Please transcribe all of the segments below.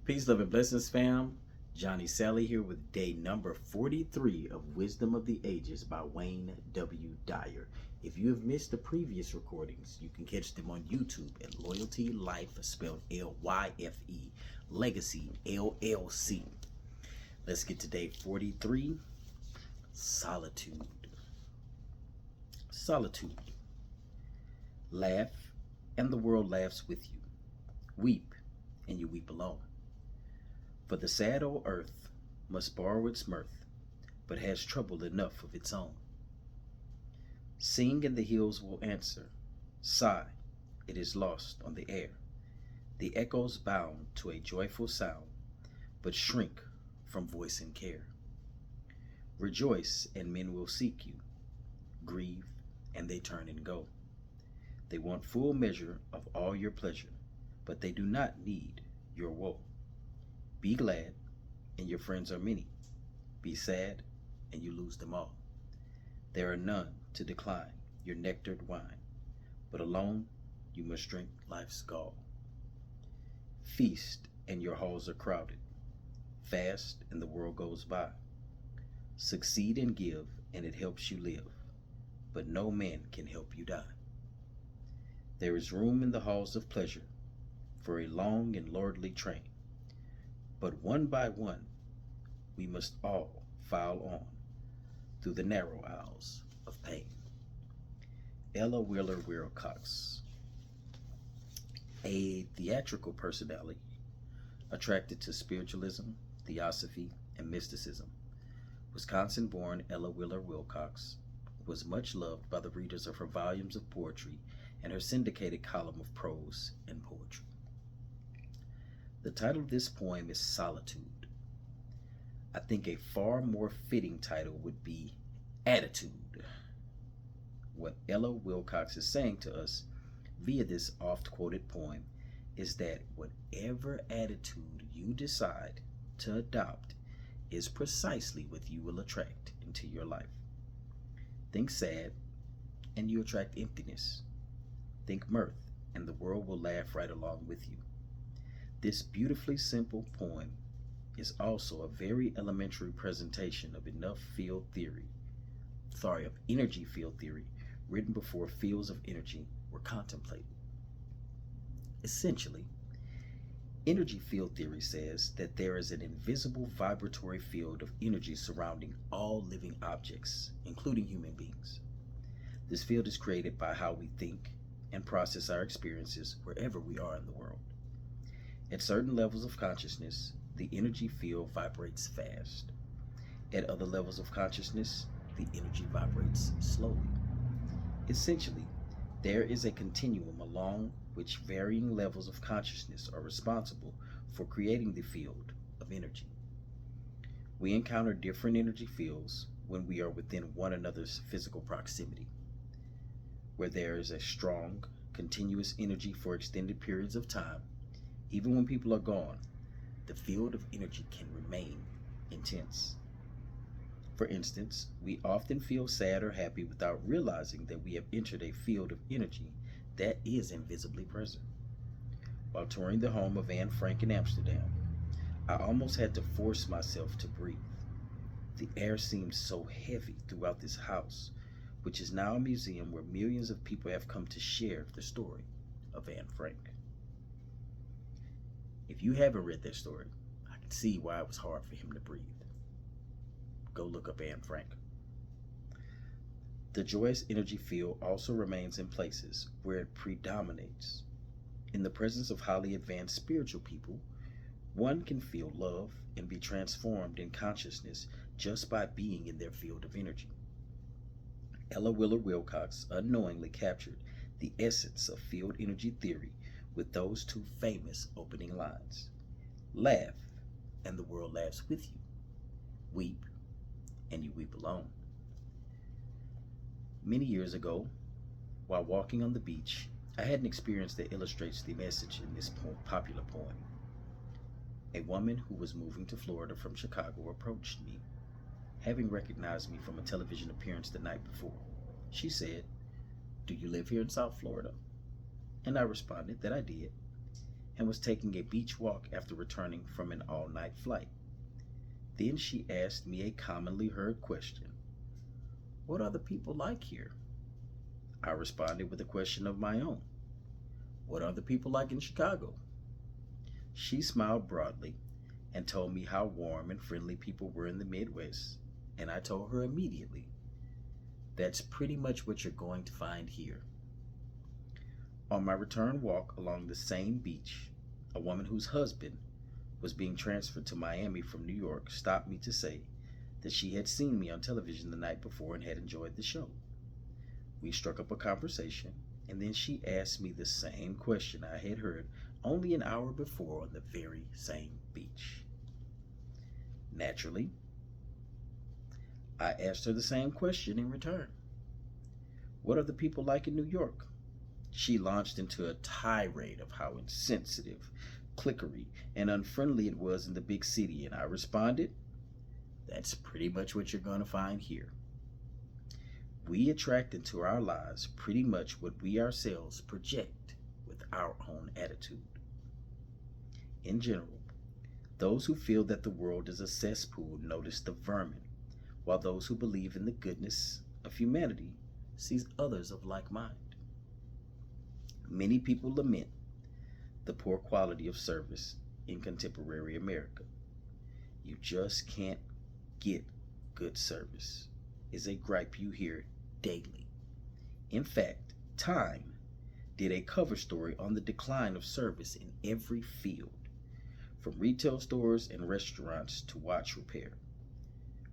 Peace, love, and blessings, fam. Johnny Sally here with day number 43 of Wisdom of the Ages by Wayne W. Dyer. If you have missed the previous recordings, you can catch them on YouTube at Loyalty Life, spelled L-Y-F-E, Legacy, LLC. Let's get to day 43, Solitude. Solitude. Laugh, and the world laughs with you. Weep, and you weep alone. For the sad old earth must borrow its mirth, but has trouble enough of its own. Sing, and the hills will answer. Sigh, it is lost on the air. The echoes bound to a joyful sound, but shrink from voice and care. Rejoice, and men will seek you. Grieve, and they turn and go. They want full measure of all your pleasure, but they do not need your woe. Be glad, and your friends are many. Be sad, and you lose them all. There are none to decline your nectared wine, but alone you must drink life's gall. Feast, and your halls are crowded. Fast, and the world goes by. Succeed and give, and it helps you live, but no man can help you die. There is room in the halls of pleasure for a long and lordly train, but one by one we must all file on through the narrow aisles of pain. Ella Wheeler Wilcox. A theatrical personality attracted to spiritualism, theosophy, and mysticism, Wisconsin-born Ella Wheeler Wilcox was much loved by the readers of her volumes of poetry and her syndicated column of prose and poetry. The title of this poem is Solitude. I think a far more fitting title would be Attitude. What Ella Wilcox is saying to us via this oft-quoted poem is that whatever attitude you decide to adopt is precisely what you will attract into your life. Think sad, and you attract emptiness. Think mirth, and the world will laugh right along with you. This beautifully simple poem is also a very elementary presentation of energy field theory, written before fields of energy were contemplated. Essentially, energy field theory says that there is an invisible vibratory field of energy surrounding all living objects, including human beings. This field is created by how we think and process our experiences wherever we are in the world. At certain levels of consciousness, the energy field vibrates fast. At other levels of consciousness, the energy vibrates slowly. Essentially, there is a continuum along which varying levels of consciousness are responsible for creating the field of energy. We encounter different energy fields when we are within one another's physical proximity. Where there is a strong, continuous energy for extended periods of time, even when people are gone, the field of energy can remain intense. For instance, we often feel sad or happy without realizing that we have entered a field of energy that is invisibly present. While touring the home of Anne Frank in Amsterdam, I almost had to force myself to breathe. The air seemed so heavy throughout this house, which is now a museum where millions of people have come to share the story of Anne Frank. If you haven't read that story, I can see why it was hard for him to breathe. Go look up Anne Frank. The joyous energy field also remains in places where it predominates. In the presence of highly advanced spiritual people, one can feel love and be transformed in consciousness just by being in their field of energy. Ella Wheeler Wilcox unknowingly captured the essence of field energy theory with those two famous opening lines. Laugh, and the world laughs with you. Weep, and you weep alone. Many years ago, while walking on the beach, I had an experience that illustrates the message in this popular poem. A woman who was moving to Florida from Chicago approached me, having recognized me from a television appearance the night before. She said, "Do you live here in South Florida?" And I responded that I did, and was taking a beach walk after returning from an all-night flight. Then she asked me a commonly heard question: "What are the people like here?" I responded with a question of my own: "What are the people like in Chicago?" She smiled broadly and told me how warm and friendly people were in the Midwest, and I told her immediately, "That's pretty much what you're going to find here." On my return walk along the same beach, a woman whose husband was being transferred to Miami from New York stopped me to say that she had seen me on television the night before and had enjoyed the show. We struck up a conversation, and then she asked me the same question I had heard only an hour before on the very same beach. Naturally, I asked her the same question in return: "What are the people like in New York?" She launched into a tirade of how insensitive, cliquery, and unfriendly it was in the big city, and I responded, "That's pretty much what you're going to find here." We attract into our lives pretty much what we ourselves project with our own attitude. In general, those who feel that the world is a cesspool notice the vermin, while those who believe in the goodness of humanity sees others of like mind. Many people lament the poor quality of service in contemporary America. "You just can't get good service" is a gripe you hear daily. In fact, Time did a cover story on the decline of service in every field, from retail stores and restaurants to watch repair.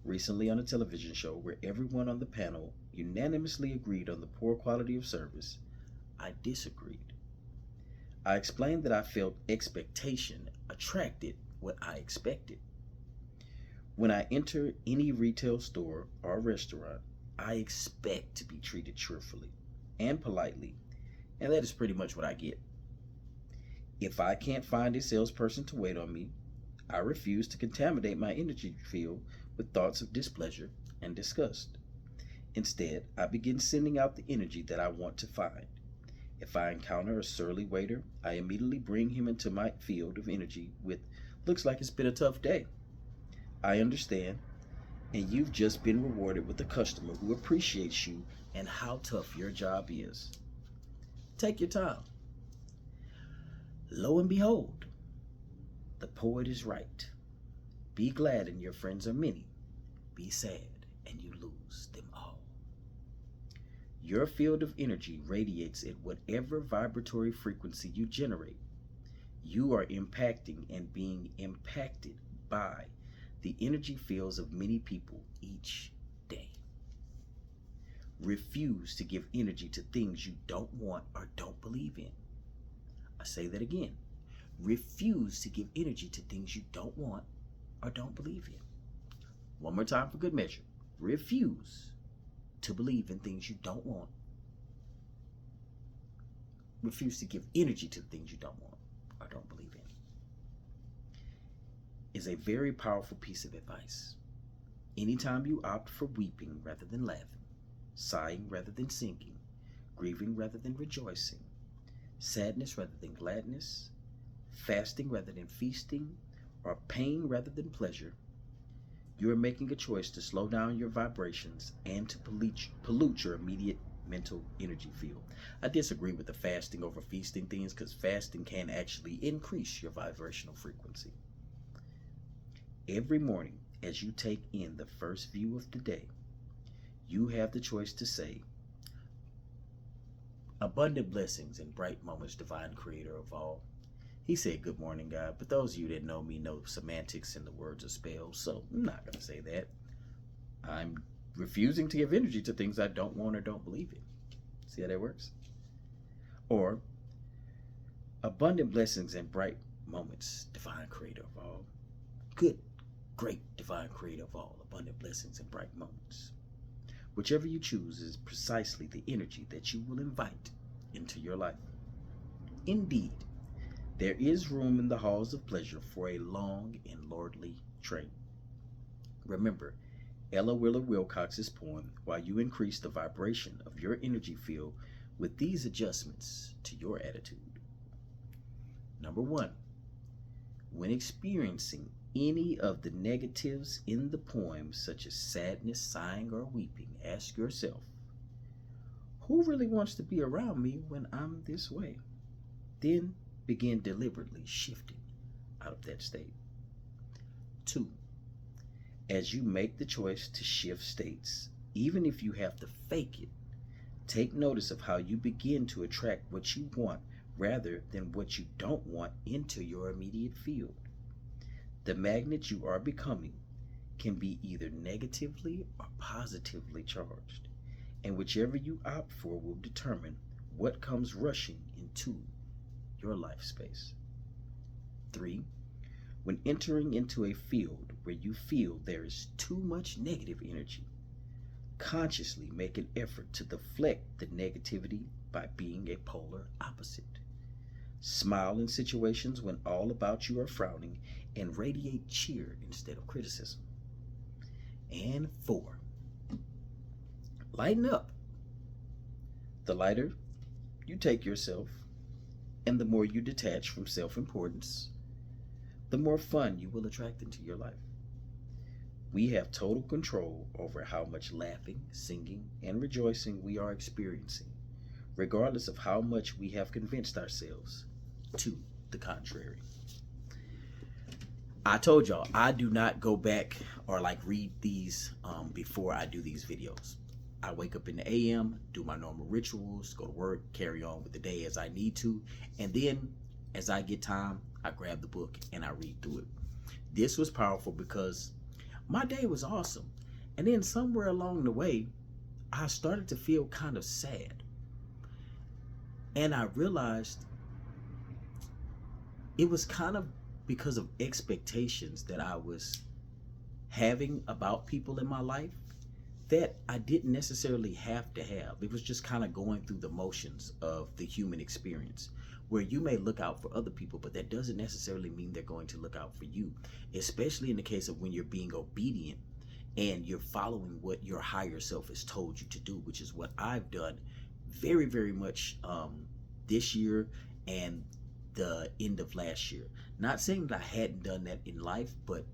Recently, on a television show where everyone on the panel unanimously agreed on the poor quality of service, I disagreed. I explained that I felt expectation attracted what I expected. When I enter any retail store or restaurant, I expect to be treated cheerfully and politely, and that is pretty much what I get. If I can't find a salesperson to wait on me, I refuse to contaminate my energy field with thoughts of displeasure and disgust. Instead, I begin sending out the energy that I want to find. If I encounter a surly waiter, I immediately bring him into my field of energy with, "Looks like it's been a tough day. I understand, and you've just been rewarded with a customer who appreciates you and how tough your job is. Take your time." Lo and behold, the poet is right. Be glad and your friends are many. Be sad and you lose them all. Your field of energy radiates at whatever vibratory frequency you generate. You are impacting and being impacted by the energy fields of many people each day. Refuse to give energy to things you don't want or don't believe in. I say that again. Refuse to give energy to things you don't want or don't believe in. One more time for good measure. Refuse to believe in things you don't want. Refuse to give energy to the things you don't want or don't believe in. Is a very powerful piece of advice. Anytime you opt for weeping rather than laughing, sighing rather than singing, grieving rather than rejoicing, sadness rather than gladness, fasting rather than feasting, or pain rather than pleasure, you are making a choice to slow down your vibrations and to pollute your immediate mental energy field. I disagree with the fasting over feasting things, because fasting can actually increase your vibrational frequency. Every morning, as you take in the first view of the day, you have the choice to say, "Abundant blessings and bright moments, divine creator of all." He said, "Good morning, God," but those of you that know me know semantics and the words of spells, so I'm not going to say that. I'm refusing to give energy to things I don't want or don't believe in. See how that works? Or, "Abundant blessings and bright moments, divine creator of all." Good, great divine creator of all, abundant blessings and bright moments. Whichever you choose is precisely the energy that you will invite into your life. Indeed, there is room in the halls of pleasure for a long and lordly train. Remember Ella Wheeler Wilcox's poem, while you increase the vibration of your energy field with these adjustments to your attitude. Number one, when experiencing any of the negatives in the poem, such as sadness, sighing, or weeping, ask yourself, who really wants to be around me when I'm this way? Then begin deliberately shifting out of that state. Two, as you make the choice to shift states, even if you have to fake it, take notice of how you begin to attract what you want rather than what you don't want into your immediate field. The magnet you are becoming can be either negatively or positively charged, and whichever you opt for will determine what comes rushing into your life space. 3. When entering into a field where you feel there is too much negative energy, consciously make an effort to deflect the negativity by being a polar opposite. Smile in situations when all about you are frowning and radiate cheer instead of criticism. And 4. Lighten up. The lighter you take yourself, and the more you detach from self-importance, the more fun you will attract into your life. We have total control over how much laughing, singing, and rejoicing we are experiencing, regardless of how much we have convinced ourselves to the contrary. I told y'all I do not go back or read these before I do these videos. I wake up in the AM, do my normal rituals, go to work, carry on with the day as I need to, and then as I get time, I grab the book and I read through it. This was powerful because my day was awesome, and then somewhere along the way, I started to feel kind of sad, and I realized it was kind of because of expectations that I was having about people in my life that I didn't necessarily have to have. It was just kind of going through the motions of the human experience, where you may look out for other people, but that doesn't necessarily mean they're going to look out for you, especially in the case of when you're being obedient and you're following what your higher self has told you to do, which is what I've done very, very much this year and the end of last year. Not saying that I hadn't done that in life, but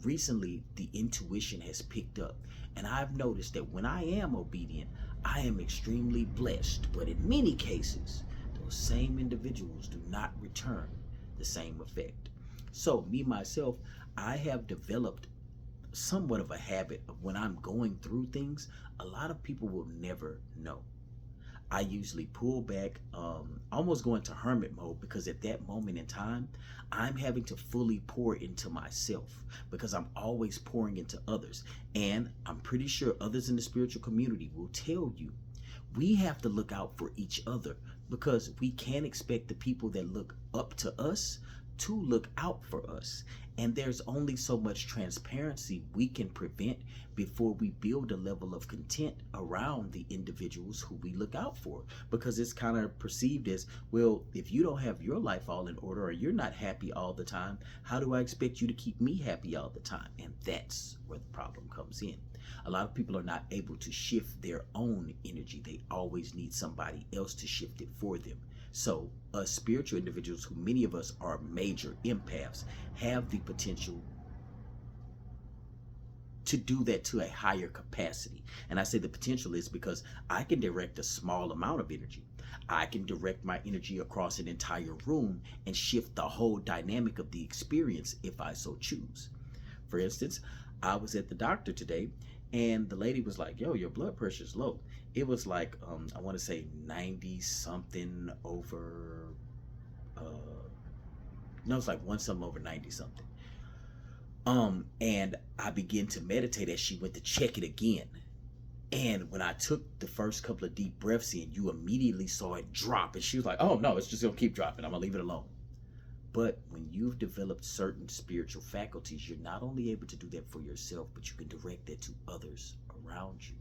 recently the intuition has picked up, and I've noticed that when I am obedient, I am extremely blessed. But in many cases, those same individuals do not return the same effect. So me myself, I have developed somewhat of a habit of when I'm going through things, a lot of people will never know. I usually pull back, almost go into hermit mode, because at that moment in time, I'm having to fully pour into myself because I'm always pouring into others. And I'm pretty sure others in the spiritual community will tell you, we have to look out for each other, because we can't expect the people that look up to us to look out for us. And there's only so much transparency we can prevent before we build a level of content around the individuals who we look out for, because it's kind of perceived as, well, if you don't have your life all in order, or you're not happy all the time, how do I expect you to keep me happy all the time? And that's where the problem comes in. A lot of people are not able to shift their own energy. They always need somebody else to shift it for them. So us spiritual individuals, who many of us are major empaths, have the potential to do that to a higher capacity. And I say the potential is because I can direct a small amount of energy. I can direct my energy across an entire room and shift the whole dynamic of the experience if I so choose. For instance, I was at the doctor today, and the lady was like, yo, your blood pressure is low. It was like, I want to say 90 something over, no, it's like 1 something over 90 something. And I began to meditate as she went to check it again. And when I took the first couple of deep breaths in, you immediately saw it drop. And she was like, oh no, it's just gonna keep dropping. I'm gonna leave it alone. But when you've developed certain spiritual faculties, you're not only able to do that for yourself, but you can direct that to others around you.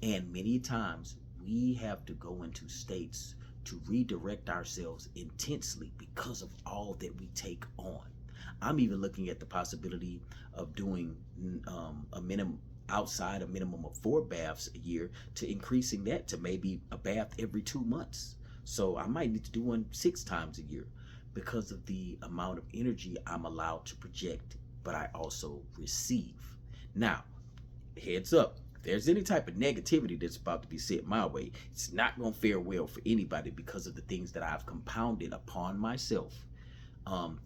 And many times we have to go into states to redirect ourselves intensely because of all that we take on. I'm even looking at the possibility of doing a minimum of 4 baths a year, to increasing that to maybe a bath every 2 months. So I might need to do one 6 times a year, because of the amount of energy I'm allowed to project, but I also receive. Now, heads up, if there's any type of negativity that's about to be sent my way, it's not going to fare well for anybody because of the things that I've compounded upon myself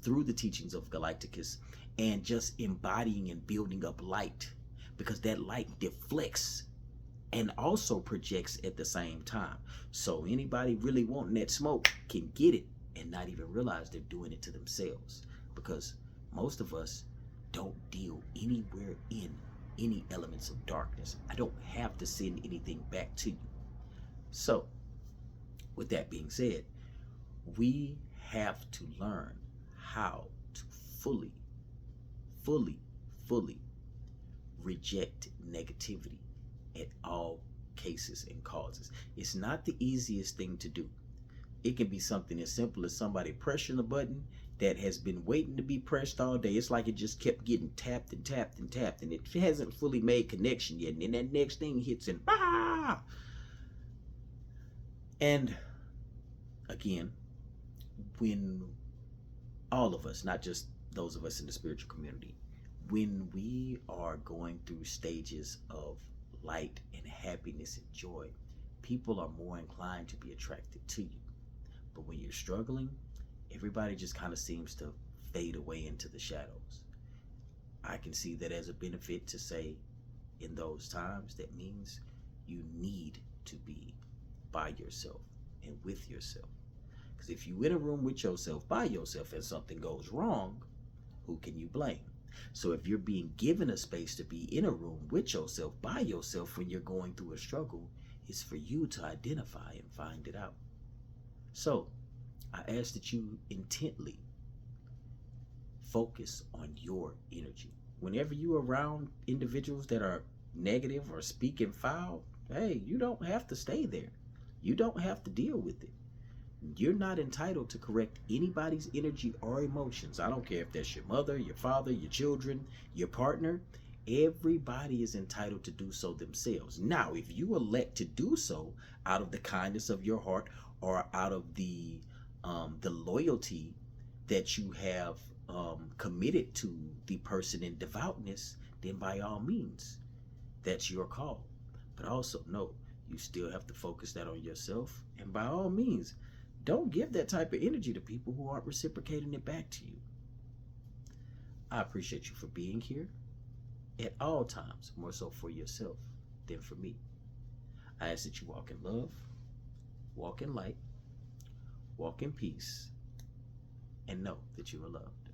through the teachings of Galacticus and just embodying and building up light, because that light deflects and also projects at the same time. So anybody really wanting that smoke can get it and not even realize they're doing it to themselves, because most of us don't deal anywhere in any elements of darkness. I don't have to send anything back to you. So with that being said, we have to learn how to fully, fully, fully reject negativity at all cases and causes. It's not the easiest thing to do. It can be something as simple as somebody pressing a button that has been waiting to be pressed all day. It's like it just kept getting tapped and tapped and tapped, and it hasn't fully made connection yet. And then that next thing hits and bah! And again, when all of us, not just those of us in the spiritual community, when we are going through stages of light and happiness and joy, people are more inclined to be attracted to you. But when you're struggling, everybody just kind of seems to fade away into the shadows. I can see that as a benefit to say, in those times, that means you need to be by yourself and with yourself. Because if you're in a room with yourself, by yourself, and something goes wrong, who can you blame? So if you're being given a space to be in a room with yourself, by yourself, when you're going through a struggle, it's for you to identify and find it out. So I ask that you intently focus on your energy. Whenever you're around individuals that are negative or speaking foul, hey, you don't have to stay there. You don't have to deal with it. You're not entitled to correct anybody's energy or emotions. I don't care if that's your mother, your father, your children, your partner. Everybody is entitled to do so themselves. Now, if you elect to do so out of the kindness of your heart or out of the loyalty that you have committed to the person in devoutness, then by all means, that's your call. But also know, you still have to focus that on yourself. And by all means, don't give that type of energy to people who aren't reciprocating it back to you. I appreciate you for being here at all times, more so for yourself than for me. I ask that you walk in love, walk in light, walk in peace, and know that you are loved.